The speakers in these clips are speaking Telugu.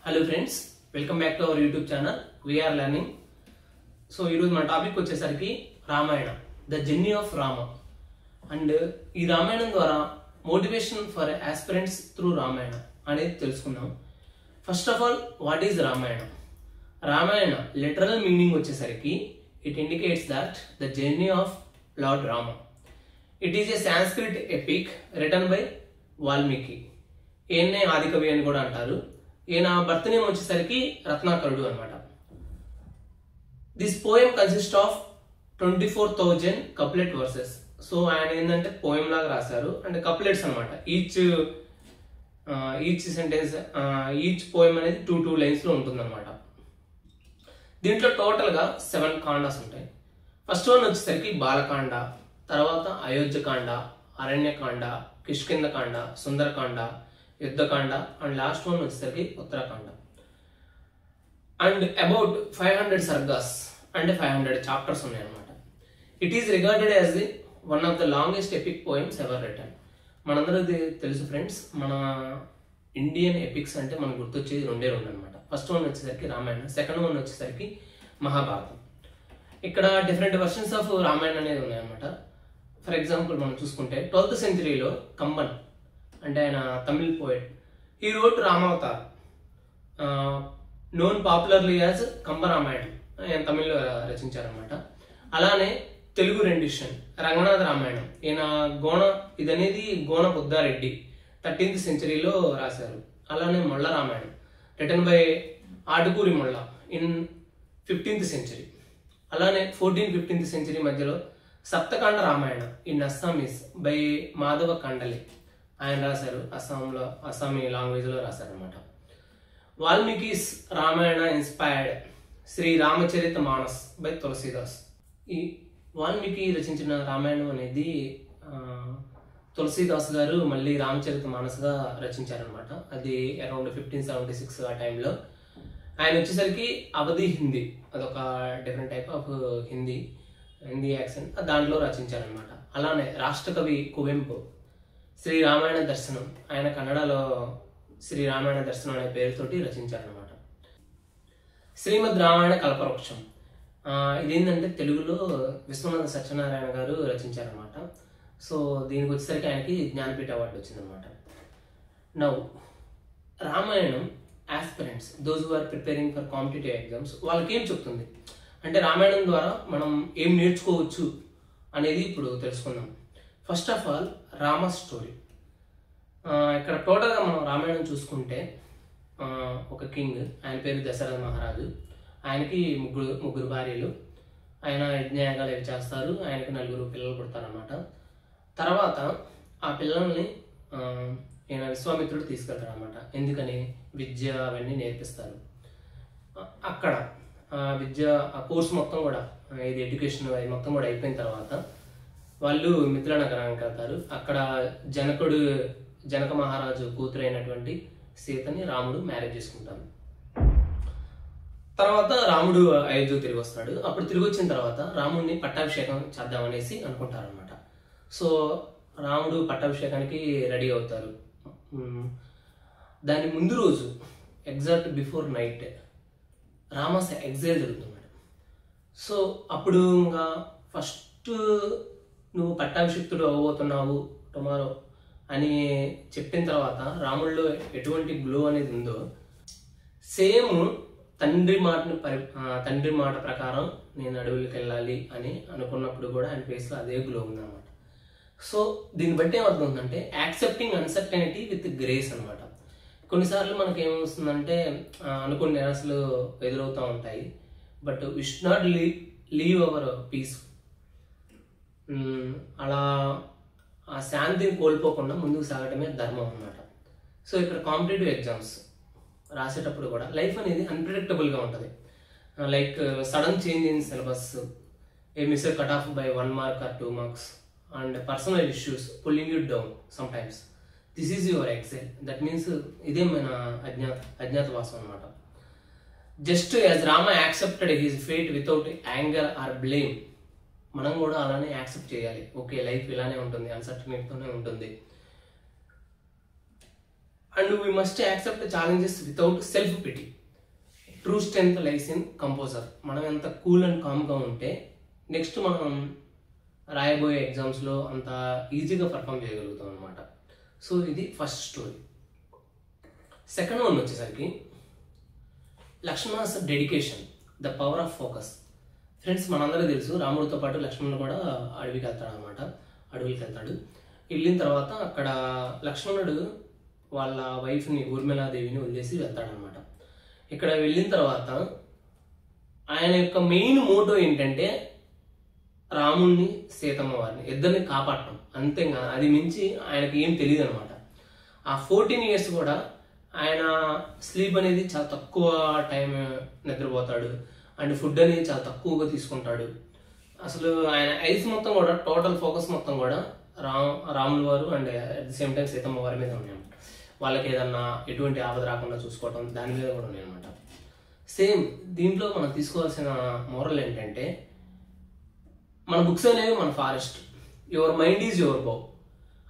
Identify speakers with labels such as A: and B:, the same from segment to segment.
A: Hello friends, welcome back to our YouTube channel. We are learning. So ఈరోజు మన టాపిక్ వచ్చేసరికి Ramayana, the journey of Rama. And ఈ రామాయణం ద్వారా motivation for aspirants through Ramayana అనేది తెలుసుకుందాం. First of all, what is Ramayana? Ramayana literal meaning వచ్చేసరికి it indicates that the journey of lord Rama. It is a Sanskrit epic written by Valmiki. ఈయన్నే ఆదికవి అని కూడా అంటారు. ఈయన బర్త్ నేమ్ వచ్చేసరికి రత్నాకరుడు అనమాట. This poem consist of 24,000 couplet verses. So ఆయన ఏంటంటే పోయం లాగా రాశారు, అంటే కప్లెట్స్ అనమాట. ఈచ్ సెంటెన్స్, ఈచ్ పోయం అనేది 2 లైన్స్ లో ఉంటుంది అనమాట. దీంట్లో టోటల్ గా 7 కాండాస్ ఉంటాయి. ఫస్ట్ వన్ వచ్చేసరికి బాలకాండ, తర్వాత Ayodhyakanda, Aranyakanda, Kishkindhakanda, Sundarakanda, Yuddhakanda, and last one వచ్చేసరికి ఉత్తరాకాండ. అండ్ అబౌట్ 500 సర్గాస్ అంటే 500 చాప్టర్స్ ఉన్నాయి అనమాట. It is regarded as the one of the longest epic poems ever written. మనందరికీ తెలుసు ఫ్రెండ్స్, మన ఇండియన్ ఎపిక్స్ అంటే మనకు గుర్తొచ్చేది రెండే అనమాట. ఫస్ట్ వన్ వచ్చేసరికి రామాయణ, సెకండ్ వన్ వచ్చేసరికి మహాభారతం. ఇక్కడ డిఫరెంట్ వర్షన్స్ ఆఫ్ రామాయణ అనేది ఉన్నాయన్నమాట. ఫర్ ఎగ్జాంపుల్ మనం చూసుకుంటే 12th సెంచరీలో కంబన్ అంటే ఆయన Tamil poet, he wrote Ramavatar, known popularly as Kambaramayanam, ఆయన తమిళ్లో రచించారనమాట. అలానే తెలుగు రెండిషన్ రంగనాథ రామాయణం, ఈయన ఇదనేది గోన బుద్ధారెడ్డి 13th సెంచరీలో రాశారు. అలానే Molla Ramayanam written by Atukuri Molla in 15th century. అలానే 14th-15th సెంచరీ మధ్యలో సప్తకాండ రామాయణ ఇన్ అస్సామీస్ బై మాధవ కండలి, ఆయన రాశారు. అస్సామీ లాంగ్వేజ్ లో రాశారు అనమాట. Valmiki's Ramayana inspired Shri Ramcharit Manas by Tulsidas. ఈ వాల్మీకి రచించిన రామాయణం అనేది తులసీదాస్ గారు మళ్ళీ రామచరిత మానస్గా రచించారనమాట. అది అరౌండ్ 1576 ఆ టైంలో. ఆయన వచ్చేసరికి అవధి హిందీ, అదొక different type of Hindi accent, దాంట్లో రచించారనమాట. అలానే రాష్ట్రకవి కువెంపు శ్రీ రామాయణ దర్శనం, ఆయన కన్నడలో శ్రీ రామాయణ దర్శనం అనే పేరుతోటి రచించారనమాట. శ్రీమద్ రామాయణ కల్పవృక్షం, ఇదేంటంటే తెలుగులో విశ్వనాథ సత్యనారాయణ గారు రచించారనమాట. సో దీనికి వచ్చేసరికి ఆయనకి జ్ఞానపీఠ అవార్డు వచ్చిందనమాట. Now Ramayanam aspirants, those who are preparing for competitive exams, వాళ్ళకి ఏం చెప్తుంది అంటే రామాయణం ద్వారా మనం ఏం నేర్చుకోవచ్చు అనేది ఇప్పుడు తెలుసుకుందాం. First of all, Rama story. ఇక్కడ టోటల్గా మనం రామాయణం చూసుకుంటే ఒక కింగ్, ఆయన పేరు దశరథ మహారాజు. ఆయనకి ముగ్గురు భార్యలు. ఆయన యజ్ఞయాగాలు అవి చేస్తారు. ఆయనకి 4 పిల్లలు పుడతారనమాట. తర్వాత ఆ పిల్లల్ని ఈయన విశ్వామిత్రుడు తీసుకెళ్తాడు అనమాట. ఎందుకని? విద్య అవన్నీ నేర్పిస్తారు. అక్కడ ఆ కోర్స్ మొత్తం కూడా, ఇది ఎడ్యుకేషన్ అది మొత్తం కూడా అయిపోయిన తర్వాత వాళ్ళు మిథిలా నగరానికి వెళ్తారు. అక్కడ జనక మహారాజు కూతురు అయినటువంటి సీతని రాముడు మ్యారేజ్ చేసుకుంటాడు. తర్వాత రాముడు అయోధ్య తిరిగి వస్తాడు. అప్పుడు తిరిగి వచ్చిన తర్వాత రాముడిని పట్టాభిషేకం చేద్దామనేసి అనుకుంటారనమాట. సో రాముడు పట్టాభిషేకానికి రెడీ అవుతారు. దాని ముందు రోజు, exact before night, Rama's exile జరుగుతున్నాడు. సో అప్పుడు ఇంకా ఫస్ట్ నువ్వు పట్టాభిషిక్తుడు అవ్వబోతున్నావు టుమారో అని చెప్పిన తర్వాత రాముడిలో ఎటువంటి గ్లో అనేది ఉందో, సేమ్ తండ్రి మాట ప్రకారం నేను అడవులకు వెళ్ళాలి అని అనుకున్నప్పుడు కూడా ఆయన ఫేస్లో అదే గ్లో ఉందన్నమాట. సో దీన్ని బట్టి ఏమవుతుందంటే యాక్సెప్టింగ్ అన్సర్టనిటీ విత్ గ్రేస్ అనమాట. కొన్నిసార్లు మనకి ఏమవుతుందంటే అనుకున్న నిరాశలు ఎదురవుతూ ఉంటాయి. But we should not leave our peace. అలా ఆ శాంతిని కోల్పోకుండా ముందుకు సాగటమే ధర్మం అన్నమాట. సో ఇక్కడ కాంపిటేటివ్ ఎగ్జామ్స్ రాసేటప్పుడు కూడా లైఫ్ అనేది అన్ప్రిడిక్టబుల్గా ఉంటుంది. Like sudden change in syllabus, a miss cut off by 1 mark or 2 marks, and personal issues pulling you down sometimes. This is your exile. That means ఇదే మన అజ్ఞాతవాసం అనమాట. Just as Rama accepted his fate without anger or blame, మనం కూడా అలానే యాక్సెప్ట్ చేయాలి. ఓకే, లైఫ్ ఇలానే ఉంటుంది, అన్సర్టనిటీతోనే ఉంటుంది. And we must accept challenges without self pity. True strength lies in composer. మనం ఎంత కూల్ అండ్ కామ్గా ఉంటే నెక్స్ట్ మనం రాయబోయే ఎగ్జామ్స్లో అంత ఈజీగా పర్ఫామ్ చేయగలుగుతాం అనమాట. సో ఇది ఫస్ట్ స్టోరీ. సెకండ్ వన్ వచ్చేసరికి Lakshmana's dedication, the power of focus. Friends, మనందరికీ తెలుసు రాముడితో పాటు లక్ష్మణుడు కూడా అడవికి వెళ్తాడు అనమాట. అడవికి వెళ్తాడు. వెళ్ళిన తర్వాత అక్కడ లక్ష్మణుడు వాళ్ళ వైఫ్ని ఊర్మిళాదేవిని వదిలేసి వెళ్తాడనమాట. ఇక్కడ వెళ్ళిన తర్వాత ఆయన యొక్క మెయిన్ మోటో ఏంటంటే రాముణ్ణి సీతమ్మ వారిని ఇద్దరిని కాపాడటం, అంతేగా. అది మించి ఆయనకి ఏం తెలియదు అనమాట. ఆ 14 years కూడా ఆయన స్లీప్ అనేది చాలా తక్కువ టైం నిద్రపోతాడు అండ్ ఫుడ్ అనేది చాలా తక్కువగా తీసుకుంటాడు. అసలు ఆయన ఐస్ మొత్తం కూడా టోటల్ ఫోకస్ మొత్తం కూడా రాముల వారు and at the same time Seethamma వారి మీద ఉన్నాయన్నమాట. వాళ్ళకి ఏదన్నా ఎటువంటి ఆపద రాకుండా చూసుకోవటం దాని మీద కూడా ఉన్నాయన్నమాట. సేమ్ దీంట్లో మనం తీసుకోవాల్సిన మోరల్ ఏంటంటే మన బుక్స్ అనేవి మన forest. Your mind is your bow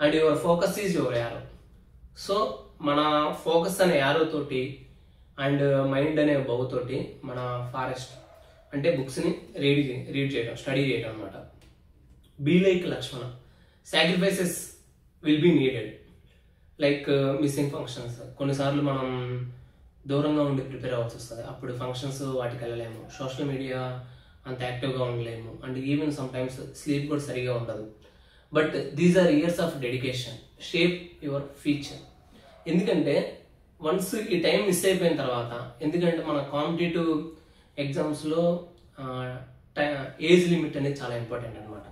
A: and your focus is your arrow. So మన ఫోకస్ అనే యారో తోటి అండ్ మైండ్ అనే బౌ తోటి మన ఫారెస్ట్ అంటే బుక్స్ని రీడ్ చేయడం, స్టడీ చేయడం అనమాట. Be like Lakshmana. Sacrifices will be needed, like missing functions. కొన్నిసార్లు మనం దూరంగా ఉండి ప్రిపేర్ అవ్వాల్సి వస్తుంది. అప్పుడు ఫంక్షన్స్ వాటికి వెళ్ళలేము, సోషల్ మీడియా అంత యాక్టివ్గా ఉండలేము and even sometimes sleep కూడా సరిగా ఉండదు. But these are years of dedication, shape your future. ఎందుకంటే వన్స్ ఈ టైం మిస్ అయిపోయిన తర్వాత, ఎందుకంటే మన కాంపిటేటివ్ ఎగ్జామ్స్లో ఏజ్ లిమిట్ అనేది చాలా ఇంపార్టెంట్ అనమాట.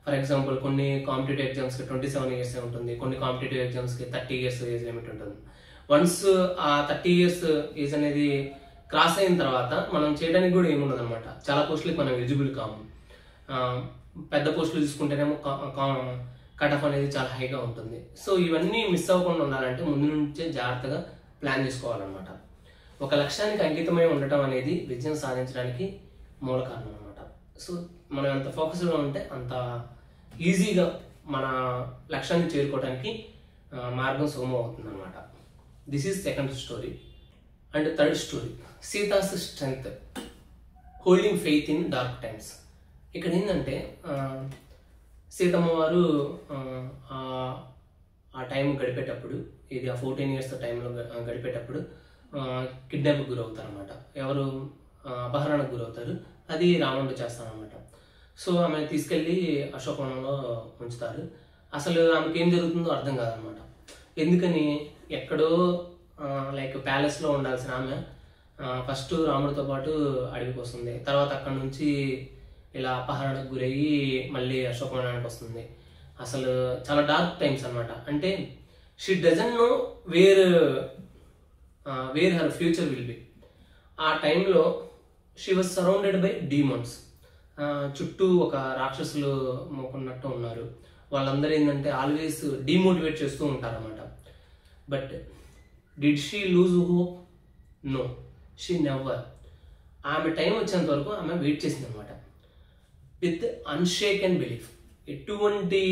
A: ఫర్ ఎగ్జాంపుల్ కొన్ని కాంపిటేటివ్ ఎగ్జామ్స్కి 27 years ఉంటుంది, కొన్ని కాంపిటేటివ్ ఎగ్జామ్స్కి 30 years ఏజ్ లిమిట్ ఉంటుంది. వన్స్ ఆ 30 years ఏజ్ అనేది క్రాస్ అయిన తర్వాత మనం చేయడానికి కూడా ఏముండదు అనమాట. చాలా పోస్టులకి మనం ఎలిజిబుల్ కాము. పెద్ద పోస్టులు తీసుకుంటేనేమో కట్ ఆఫ్ అనేది చాలా హైగా ఉంటుంది. సో ఇవన్నీ మిస్ అవ్వకుండా ఉండాలంటే ముందు నుంచే జాగ్రత్తగా ప్లాన్ చేసుకోవాలన్నమాట. ఒక లక్ష్యానికి అంకితమై ఉండటం అనేది విజయం సాధించడానికి మూల కారణం అనమాట. సో మనం ఎంత ఫోకస్గా ఉంటే అంత ఈజీగా మన లక్ష్యాన్ని చేరుకోవడానికి మార్గం సుగమం అవుతుంది అనమాట. This is second story. And third story, Sita's strength, holding faith in dark times. ఇక్కడ ఏంటంటే సీతమ్మ వారు ఆ టైం గడిపేటప్పుడు, ఇది ఆ 14 years టైంలో గడిపేటప్పుడు కిడ్నాప్కి గురవుతారు అనమాట. ఎవరు అపహరణకు గురవుతారు, అది రావణుడు చేస్తారనమాట. సో ఆమె తీసుకెళ్ళి అశోకవనంలో ఉంచుతారు. అసలు ఆమెకి ఏం జరుగుతుందో అర్థం కాదనమాట. ఎందుకని ఎక్కడో లైక్ ప్యాలెస్లో ఉండాల్సిన ఆమె ఫస్ట్ రాముడితో పాటు అడవికి వస్తుంది, తర్వాత అక్కడ నుంచి ఇలా అపహరణకు గురయ్యి మళ్ళీ అశోకవనానికి వస్తుంది. అసలు చాలా డార్క్ టైమ్స్ అనమాట. అంటే she doesn't know where her future will be. ఆ టైంలో she was surrounded by demons. చుట్టూ ఒక రాక్షసులు మోకున్నట్టు ఉన్నారు. వాళ్ళందరూ ఏంటంటే ఆల్వేస్ డిమోటివేట్ చేస్తూ ఉంటారన్నమాట. But did she lose hope? No, she never. ఆమె టైం వచ్చేంత వరకు ఆమె వెయిట్ చేసింది అనమాట, విత్ అన్షేకెన్ బిలీఫ్. ఎటువంటి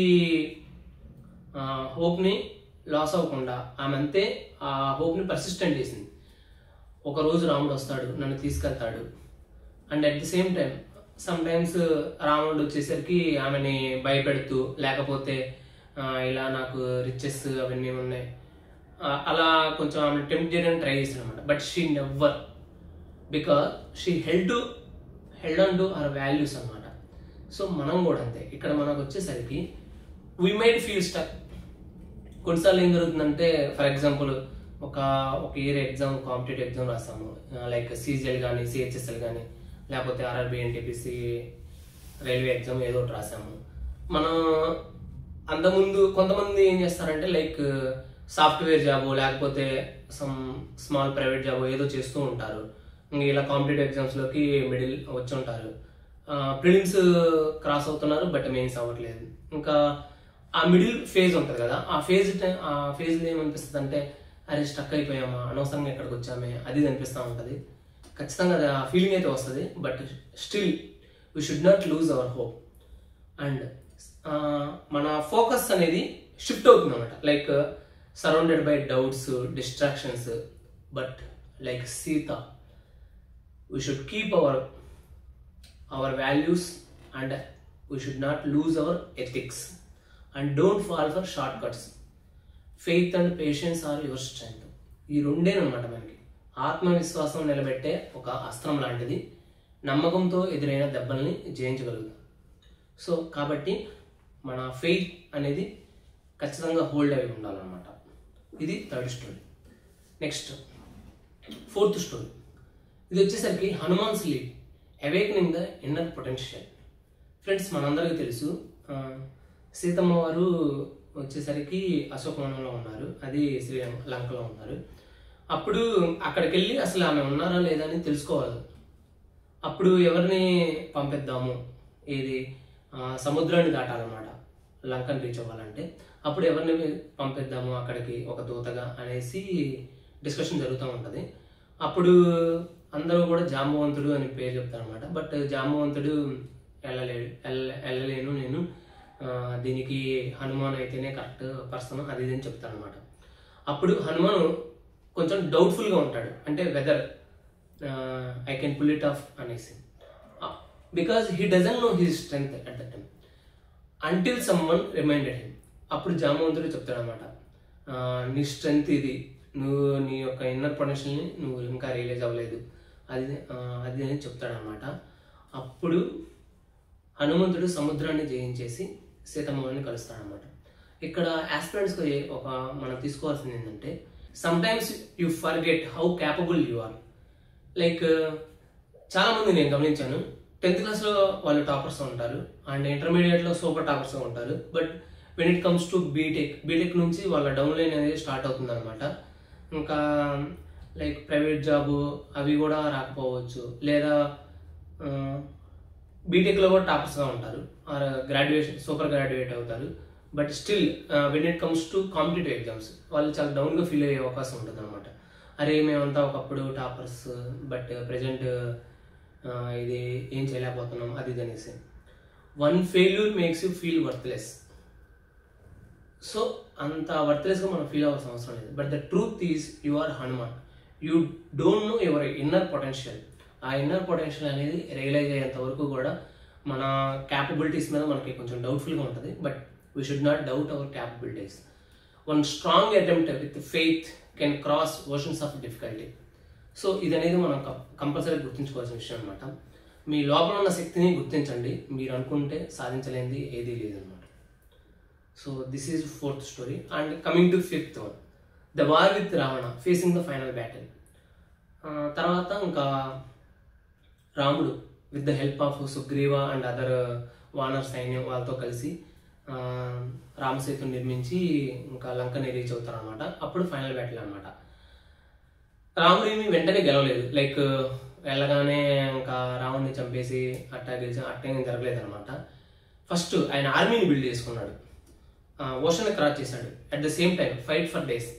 A: హోప్ని లాస్ అవ్వకుండా ఆమె అంతే ఆ హోప్ని పర్సిస్టెంట్ చేసింది. ఒకరోజు రాముడు వస్తాడు, నన్ను తీసుకెళ్తాడు. And at the same time some times రాముడు వచ్చేసరికి ఆమెని భయపెడుతూ, లేకపోతే ఇలా నాకు రిచెస్ అవన్నీ ఉన్నాయి అలా కొంచెం ఆమె టెంప్ట్ చేయడానికి ట్రై చేశాడు అనమాట. But she never, because she held on to her values అనమాట. సో మనం కూడా అంతే. ఇక్కడ మనకు వచ్చేసరికి వీ మైట్ ఫీల్ స్టక్. కొన్నిసార్లు ఏం జరుగుతుందంటే, ఫర్ ఎగ్జాంపుల్ ఒక ఇయర్ ఎగ్జామ్, కాంపిటేటివ్ ఎగ్జామ్ రాస్తాము, లైక్ CGL కానీ CHSL కానీ లేకపోతే RRB NTPC రైల్వే ఎగ్జామ్ ఏదో ఒకటి రాసాము. మనం అంతకుముందు కొంతమంది ఏం చేస్తారంటే లైక్ సాఫ్ట్వేర్ జాబ్ లేకపోతే సమ్ స్మాల్ ప్రైవేట్ జాబ్ ఏదో చేస్తూ ఉంటారు. ఇంకా ఇలా కాంపిటేటివ్ ఎగ్జామ్స్లోకి మిడిల్ వచ్చి ఉంటారు. ప్రిలిమ్స్ క్రాస్ అవుతున్నారు, బట్ మెయిన్స్ అవ్వట్లేదు. ఇంకా ఆ మిడిల్ ఫేజ్ ఉంటుంది కదా, ఆ ఫేజ్లో ఏమనిపిస్తుంది అంటే, అరే స్టక్ అయిపోయామా, అనవసరంగా ఎక్కడికి వచ్చామే, అది అనిపిస్తూ ఉంటుంది. ఖచ్చితంగా ఆ ఫీలింగ్ అయితే వస్తుంది. But still we should not lose our hope. And మన ఫోకస్ అనేది షిఫ్ట్ అవుతుంది అనమాట. Like surrounded by doubts, distractions. But like Sita, we should keep our values, and we should not lose our ethics, and don't fall for shortcuts. Faith and patience are your strength. ఈ రెండేనమాట మనకి ఆత్మవిశ్వాసం నిలబెట్టే ఒక అస్త్రం లాంటిది. నమ్మకంతో ఎదురైన దెబ్బల్ని జయించగలుగుతాం. సో కాబట్టి మన ఫెయిత్ అనేది ఖచ్చితంగా హోల్డ్ అయి ఉండాలన్నమాట. ఇది third story. Next fourth story. ఇది వచ్చేసరికి Hanuman's lead, awakening the inner potential. Friends, మనందరికీ తెలుసు సీతమ్మ వారు వచ్చేసరికి అశోకవనంలో ఉన్నారు, అది శ్రీలంకలో ఉన్నారు. అప్పుడు అక్కడికి వెళ్ళి అసలు ఆమె ఉన్నారా లేదా అని తెలుసుకోవాలి. అప్పుడు ఎవరిని పంపిద్దాము, ఏది సముద్రాన్ని దాటాలన్నమాట లంకని రీచ్ అవ్వాలంటే. అప్పుడు ఎవరిని పంపిద్దాము అక్కడికి ఒక దూతగా అనేసి డిస్కషన్ జరుగుతూ ఉంటుంది. అప్పుడు అందరూ కూడా జాంబవంతుడు అని పేరు చెప్తారనమాట. బట్ జాంబవంతుడు వెళ్ళలేను నేను, దీనికి హనుమాన్ అయితేనే కరెక్ట్ పర్సన్, అది ఇది అని చెప్తారనమాట. అప్పుడు హనుమాన్ కొంచెం డౌట్ఫుల్గా ఉంటాడు, అంటే whether I can pull it off అనేసి, because he doesn't know his strength at that time until someone reminded him. అప్పుడు జాంబవంతుడు చెప్తాడనమాట, నీ స్ట్రెంగ్త్ ఇది, నువ్వు నీ యొక్క ఇన్నర్ పొటెన్షియల్ని నువ్వు ఇంకా రియలైజ్ అవ్వలేదు, అది అని చెప్తాడనమాట. అప్పుడు హనుమంతుడు సముద్రాన్ని జయించేసి సీతమ్మని కలుస్తాడనమాట. ఇక్కడ ఆస్పిరెంట్స్కి ఒక మనం తీసుకోవాల్సింది ఏంటంటే, sometimes you forget how capable you are. Like చాలామంది నేను గమనించాను, 10th క్లాస్లో వాళ్ళు టాపర్స్ ఉంటారు, అండ్ ఇంటర్మీడియట్లో సూపర్ టాపర్స్ ఉంటారు. But when it comes to BTech నుంచి వాళ్ళ డౌన్ లైన్ అనేది స్టార్ట్ అవుతుంది అనమాట. ఇంకా లైక్ ప్రైవేట్ జాబు అవి కూడా రాకపోవచ్చు, లేదా బీటెక్లో కూడా టాపర్స్గా ఉంటారు, గ్రాడ్యుయేషన్ సూపర్ గ్రాడ్యుయేట్ అవుతారు. But still when it comes to competitive exams వాళ్ళు చాలా డౌన్గా ఫీల్ అయ్యే అవకాశం ఉంటుంది అనమాట. అరే మేమంతా ఒకప్పుడు టాపర్స్, బట్ ప్రజెంట్ ఇది ఏం చేయలేకపోతున్నాం, అది ఇది అనేసి. One failure makes you feel worthless. So అంత వర్త్లెస్గా మనం ఫీల్ అవ్వాల్సిన అవసరం లేదు. But the truth is you are Hanuman. You don't know your inner potential. ఆ ఇన్నర్ పొటెన్షియల్ అనేది రియలైజ్ అయ్యేంత వరకు కూడా మన క్యాపబిలిటీస్ మీద మనకి కొంచెం డౌట్ఫుల్గా ఉంటుంది. But we should not doubt our capabilities. One strong attempt with faith can cross oceans of difficulty. So ఇది అనేది మనం కంపల్సరీ గుర్తుంచుకోవాల్సిన విషయం అనమాట. మీ లోపల ఉన్న శక్తిని గుర్తించండి, మీరు అనుకుంటే సాధించలేనిది ఏదీ లేదనమాట. So this is 4th story. And coming to 5th one, the war with Ravana facing the final battle. తర్వాత ఇంకా రాముడు with the help of Sugriva and other vanar సైన్యం వాళ్ళతో కలిసి రామసేతు నిర్మించి ఇంకా లంకని రీచ్ అవుతారు అనమాట. అప్పుడు ఫైనల్ బ్యాటిల్ అనమాట. రాముడు ఏమి వెంటనే గెలవలేదు, లైక్ వెళ్ళగానే ఇంకా రావణ్ని చంపేసి అట్టేం జరగలేదు అనమాట. ఫస్ట్ ఆయన ఆర్మీని బిల్డ్ చేసుకున్నాడు, ఓషన్ క్రాస్ చేశాడు. At the same time fight for days.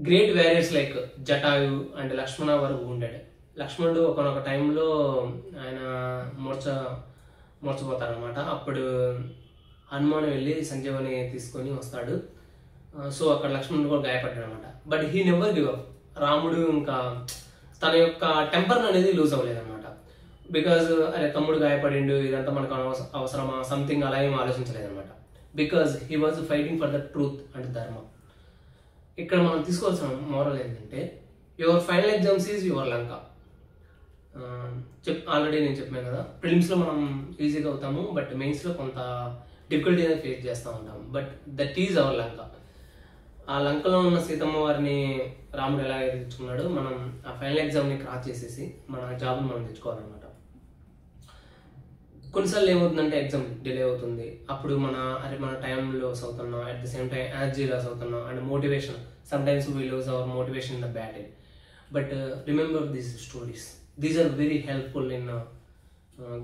A: Great warriors like Jatayu and Lakshmana were wounded. లక్ష్మణుడు ఒకనొక టైంలో ఆయన మూర్చపోతాడనమాట. అప్పుడు హనుమాన్ వెళ్ళి సంజీవని తీసుకొని వస్తాడు. సో అక్కడ లక్ష్మణుడు కూడా గాయపడ్డాడు అనమాట. But he never give up. రాముడు ఇంకా తన యొక్క టెంపర్ అనేది లూజ్ అవ్వలేదు అనమాట. బికాజ్ అరే తమ్ముడు గాయపడిండు, ఇదంతా మనకు అవసరమా సంథింగ్ అలా ఏం ఆలోచించలేదు అనమాట. Because he was fighting for the truth and ధర్మ. ఇక్కడ మనం తీసుకోవాల్సిన మోరల్ ఏంటంటే, your final exams is your Lanka. Already నేను చెప్పాను కదా, ప్రిలిమ్స్లో మనం ఈజీగా అవుతాము, బట్ మెయిన్స్లో కొంత డిఫికల్టీ అనేది ఫేస్ చేస్తూ ఉంటాము. బట్ దట్ ఈజ్ అవర్ లంక. ఆ లంకలో ఉన్న సీతమ్మ వారిని రాముడు ఎలా తెచ్చుకున్నాడు, మనం ఆ ఫైనల్ ఎగ్జామ్ని క్రాస్ చేసేసి మన జాబ్ని మనం తెచ్చుకోవాలన్నమాట. కొన్నిసార్లు ఏమవుతుందంటే ఎగ్జామ్ డిలే అవుతుంది, అప్పుడు మన టైంలో లాస్ అవుతున్నాం, at the same time energy loss అవుతున్నాం, and motivation. Sometimes we lose our motivation in the battle. But remember these stories. These are very helpful in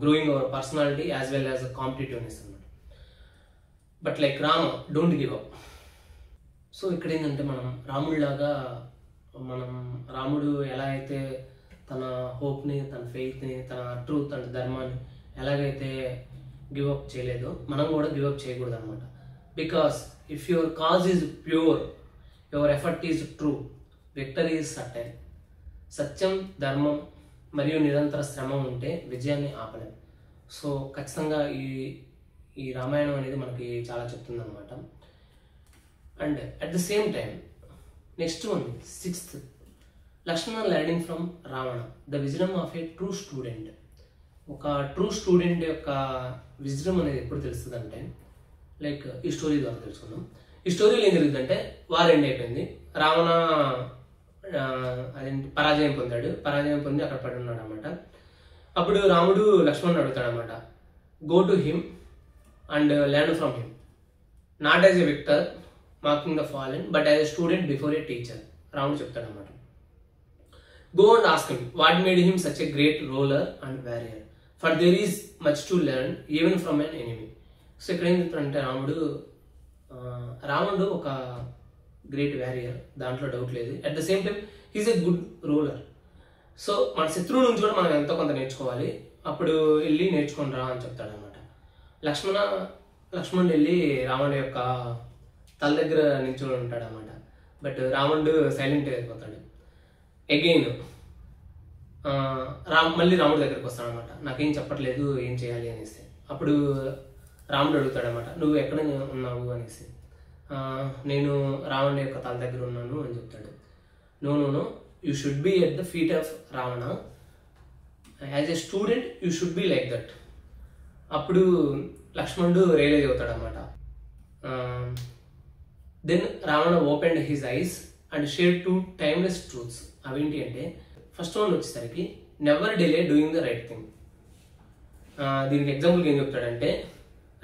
A: growing our personality as well as competitiveness. But like Rama, don't give up. So ఇక్కడ ఏంటంటే మనం రాముడిలాగా రాముడు ఎలా అయితే తన హోప్ని, తన ఫెయిత్ని, తన ట్రూత్ అండ్ ధర్మాన్ని ఎలాగైతే గివప్ చేయలేదో మనం కూడా గివప్ చేయకూడదు అనమాట. Because if your cause is pure your effort is true, victory is certain. సత్యం, ధర్మం మరియు నిరంతర శ్రమ ఉంటే విజయాన్ని ఆపలేం. సో ఖచ్చితంగా ఈ రామాయణం అనేది మనకి చాలా చెప్తుంది అనమాట. And at the same time next one 6th, Lakshmana learning from Ravana, the wisdom of A true student. ఒక ట్రూ స్టూడెంట్ యొక్క విజ్డమ్ అనేది ఎప్పుడు తెలుస్తుంది అంటే లైక్ ఈ స్టోరీ ద్వారా తెలుసుకుందాం. ఈ స్టోరీలో ఏం జరుగుతుందంటే వార్ ఎండ్ అయిపోయింది, రావణ అదేంటి పరాజయం పొంది అక్కడ పడి ఉన్నాడు అనమాట. అప్పుడు రాముడు లక్ష్మణుని అడుగుతాడు అనమాట, go to him and learn from him, not as a victor marking the fallen but as a student before a teacher. రాముడు చెప్తాడు అనమాట. Go and ask him what made him such a great ruler and warrior, for there is much to learn even from an enemy. So ఇక్కడ ఏం చెప్తాడంటే రావణుడు ఒక గ్రేట్ వారియర్, దాంట్లో డౌట్ లేదు. At the same time he's a good ruler. So మన శత్రువు నుంచి కూడా మనం ఎంతో కొంత నేర్చుకోవాలి, అప్పుడు వెళ్ళి నేర్చుకొని రా అని చెప్తాడు అనమాట. లక్ష్మణుడు వెళ్ళి రావణుడి యొక్క తల దగ్గర నిల్చొని ఉంటాడు అనమాట. బట్ రావణుడు సైలెంట్ అయిపోతాడు. అగైన్ మళ్ళీ రాముడి దగ్గరికి వస్తాడు అనమాట, నాకేం చెప్పట్లేదు, ఏం చేయాలి అనేసి. అప్పుడు రాముడు అడుగుతాడు అనమాట, నువ్వు ఎక్కడ ఉన్నావు అనేసి. నేను రావణుడి యొక్క తల దగ్గర ఉన్నాను అని చెప్తాడు. No you should be at the feet of Ravana, as a student you should be like that. అప్పుడు లక్ష్మణుడు రియలైజ్ అవుతాడు అనమాట. Then Ravana opened his eyes and share 2 timeless truths. అవేంటి అంటే ఫస్ట్ వన్ వచ్చేసరికి never delay doing the right thing. దీనికి ఎగ్జాంపుల్కి ఏం చెప్తాడంటే,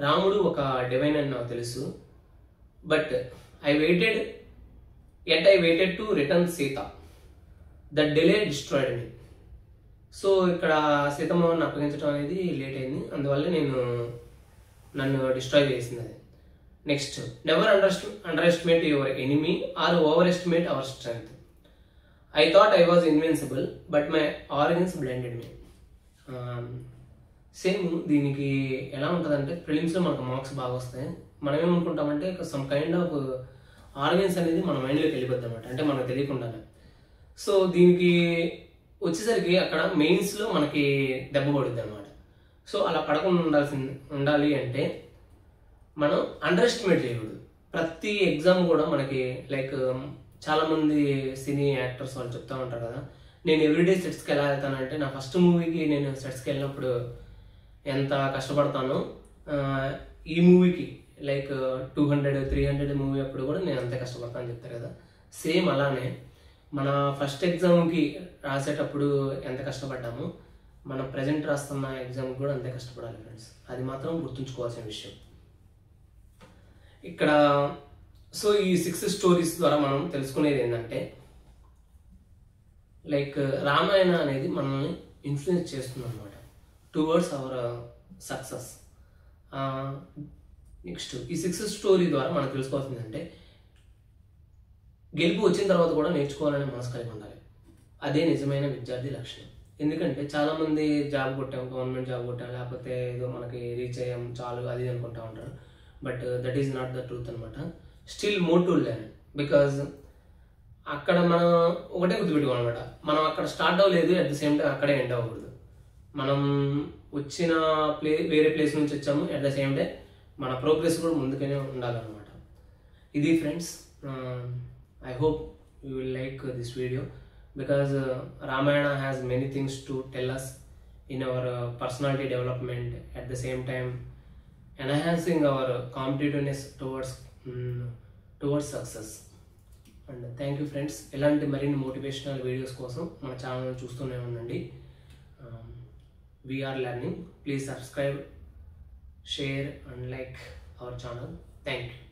A: రాముడు ఒక డివైన్ అని నాకు తెలుసు, but I weighted to return Sita, that delay destroyed me. So ఇక్కడ సీతమ్మని అప్పగించడం అనేది లేట్ అయింది, అందువల్ల నన్ను డిస్ట్రాయ్ చేసింది అది. Next, never underestimate your enemy or overestimate our strength. I thought I was invincible but my organs blended me. Same దీనికి ఎలా ఉంటుందంటే, ప్రిలిమ్స్లో మనకు మార్క్స్ బాగా వస్తాయి, మనం ఏమనుకుంటామంటే సమ్ కైండ్ ఆఫ్ ఆర్గన్స్ అనేది మన మైండ్లోకి వెళ్ళిపోద్ది అనమాట, అంటే మనకు తెలియకుండానే. సో దీనికి వచ్చేసరికి అక్కడ మెయిన్స్లో మనకి దెబ్బ పడుద్ది అనమాట. సో అలా పడకుండా ఉండాలి అంటే మనం అండర్ ఎస్టిమేట్ చేయకూడదు. ప్రతి ఎగ్జామ్ కూడా మనకి లైక్ చాలామంది సినీ యాక్టర్స్ వాళ్ళు చెప్తా ఉంటారు కదా, నేను ఎవ్రీడే సెట్స్కి ఎలా వెళ్తానంటే, నా ఫస్ట్ మూవీకి నేను సెట్స్కి వెళ్ళినప్పుడు ఎంత కష్టపడతానో, ఈ మూవీకి లైక్ 200-300 మూవీ అప్పుడు కూడా నేను అంతే కష్టపడతాను అని చెప్తారు కదా. సేమ్ అలానే మన ఫస్ట్ ఎగ్జామ్కి రాసేటప్పుడు ఎంత కష్టపడ్డామో, మన ప్రజెంట్ రాస్తున్న ఎగ్జామ్కి కూడా అంతే కష్టపడాలి ఫ్రెండ్స్. అది మాత్రం గుర్తుంచుకోవాల్సిన విషయం ఇక్కడ. సో ఈ 6 స్టోరీస్ ద్వారా మనం తెలుసుకునేది ఏంటంటే, లైక్ రామాయణ అనేది మనల్ని ఇన్ఫ్లుయెన్స్ చేస్తుంది అనమాట టువర్డ్స్ అవర్ సక్సెస్. నెక్స్ట్ ఈ 6 స్టోరీ ద్వారా మనం తెలుసుకోవాల్సింది అంటే, గెలుపు వచ్చిన తర్వాత కూడా నేర్చుకోవాలనే మనసు కలిగి ఉండాలి. అదే నిజమైన విద్యార్థి లక్షణం. ఎందుకంటే చాలామంది జాబ్ కొట్టాం, గవర్నమెంట్ జాబ్ కొట్టాం, లేకపోతే ఏదో మనకి రీచ్ అయ్యాం చాలు అది అనుకుంటా ఉంటారు. But that is not the truth అనమాట. Still more to learn, because అక్కడ మనం ఒకటే గుర్తుపెట్టుకోవాలన్నమాట, మనం అక్కడ స్టార్ట్ అవ్వలేదు, అట్ ద సేమ్ టైం అక్కడే ఎండ్ అవ్వకూడదు. మనం వచ్చిన వేరే ప్లేస్ నుంచి వచ్చాము, అట్ ద సేమ్ టైం మన ప్రోగ్రెస్ కూడా ముందుకనే ఉండాలన్నమాట. ఇది friends, I hope you will like this video, because Ramayana has many things to tell us in our personality development, at the same time enhancing our competitiveness towards success. And thank you friends. ఇలాంటి మరిన్ని మోటివేషనల్ వీడియోస్ కోసం మన ఛానల్ చూస్తూనే ఉండండి. We are learning. Please subscribe, share and like our channel. Thank you.